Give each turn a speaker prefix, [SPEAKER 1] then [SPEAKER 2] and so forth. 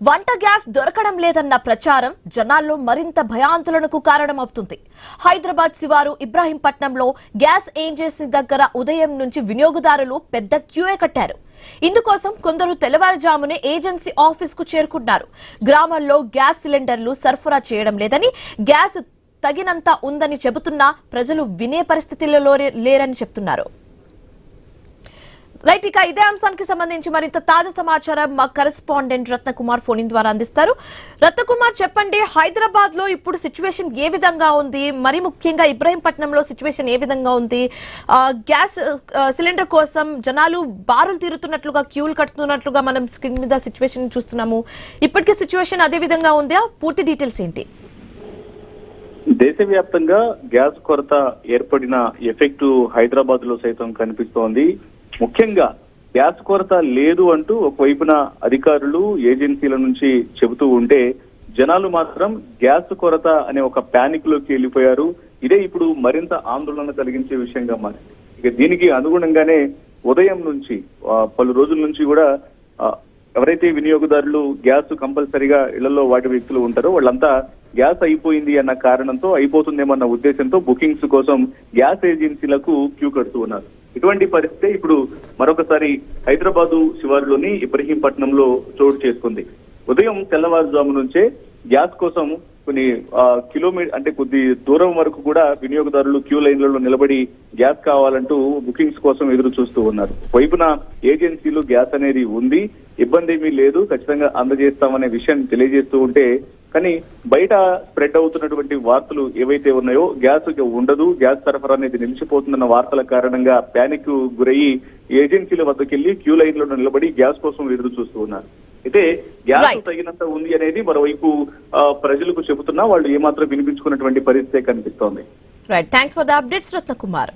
[SPEAKER 1] వంట గ్యాస్ దొరకడం లేదన్న ప్రచారం జనాల్లో మరింత భయాందోళనకు కారణమవుతుంది. హైదరాబాద్ శివారు ఇబ్రాహీంపట్నంలో గ్యాస్ ఏజెన్సీ దగ్గర ఉదయం నుంచి వినియోగదారులు పెద్ద క్యూఏ కట్టారు. ఇందుకోసం కొందరు తెల్లవారుజామునే ఏజెన్సీ ఆఫీస్ కు చేరుకున్నారు. గ్రామాల్లో గ్యాస్ సిలిండర్లు సరఫరా చేయడం లేదని, గ్యాస్ తగినంత ఉందని చెబుతున్నా ప్రజలు వినే పరిస్థితుల్లో లేరని చెప్తున్నారు. రైట్, ఇక ఇదే అంశానికి సంబంధించి మరింత తాజా సమాచారం మా కరెస్పాండెంట్ రత్నకుమార్ ఫోన్ ఇన్ ద్వారా అందిస్తారు. రత్నకుమార్, చెప్పండి, హైదరాబాద్ లో ఇప్పుడు సిచ్యువేషన్ ఏ విధంగా ఉంది? మరి ముఖ్యంగా ఇబ్రాహీంపట్నంలో సిచ్యువేషన్ ఏ విధంగా ఉంది? గ్యాస్ సిలిండర్ కోసం జనాలు బారులు తీరుతున్నట్లుగా, క్యూలు కడుతున్నట్లుగా మనం స్క్రీన్ మీద సిచ్యువేషన్ చూస్తున్నాము. ఇప్పటికీ సిచ్యువేషన్ అదే విధంగా ఉందా? పూర్తి డీటెయిల్స్ ఏంటి?
[SPEAKER 2] దేశవ్యాప్తంగా గ్యాస్ కొరత ఏర్పడిన ఎఫెక్ట్ హైదరాబాద్ లో సైతం కనిపిస్తోంది. ముఖ్యంగా గ్యాస్ కొరత లేదు అంటూ ఒకవైపున అధికారులు ఏజెన్సీల నుంచి చెబుతూ ఉంటే, జనాలు మాత్రం గ్యాస్ కొరత అనే ఒక ప్యానిక్ లోకి వెళ్ళిపోయారు. ఇదే ఇప్పుడు మరింత ఆందోళన కలిగించే విషయంగా మారింది. ఇక దీనికి అనుగుణంగానే ఉదయం నుంచి పలు రోజుల నుంచి కూడా ఎవరైతే వినియోగదారులు గ్యాస్ కంపల్సరీగా ఇళ్లలో వాటి వ్యక్తులు ఉంటారో వాళ్ళంతా గ్యాస్ అయిపోయింది అన్న కారణంతో, అయిపోతుందేమన్న ఉద్దేశంతో బుకింగ్స్ కోసం గ్యాస్ ఏజెన్సీలకు క్యూ కడుతూ ఉన్నారు. ఇటువంటి పరిస్థితి ఇప్పుడు మరొకసారి హైదరాబాదు శివారులోని ఇబ్రహీంపట్నంలో చోటు చేసుకుంది. ఉదయం తెల్లవారుజాము నుంచే గ్యాస్ కోసం కొన్ని కిలోమీటర్ అంటే కొద్ది దూరం వరకు కూడా వినియోగదారులు క్యూ లైన్లలో నిలబడి గ్యాస్ కావాలంటూ బుకింగ్స్ కోసం ఎదురు చూస్తూ ఉన్నారు. వైపున ఏజెన్సీలు గ్యాస్ అనేది ఉంది, ఇబ్బంది ఏమీ లేదు, ఖచ్చితంగా అందజేస్తామనే విషయం తెలియజేస్తూ ఉంటే, కానీ బయట స్ప్రెడ్ అవుతున్నటువంటి వార్తలు ఏవైతే ఉన్నాయో గ్యాస్ ఉండదు, గ్యాస్ సరఫరా అనేది నిలిచిపోతుందన్న వార్తల కారణంగా ప్యానిక్ గురయ్యి ఏజెన్సీల వద్దకెళ్లి క్యూ లైన్ లో నిలబడి గ్యాస్ కోసం ఎదురు చూస్తూ ఉన్నారు. అయితే గ్యాస్ తగినంత ఉంది అనేది మరోవైపు ప్రజలకు చెబుతున్నా వాళ్ళు ఏమాత్రం వినిపించుకున్నటువంటి పరిస్థితి కనిపిస్తోంది.
[SPEAKER 1] Right, thanks for the updates Ratnakumar.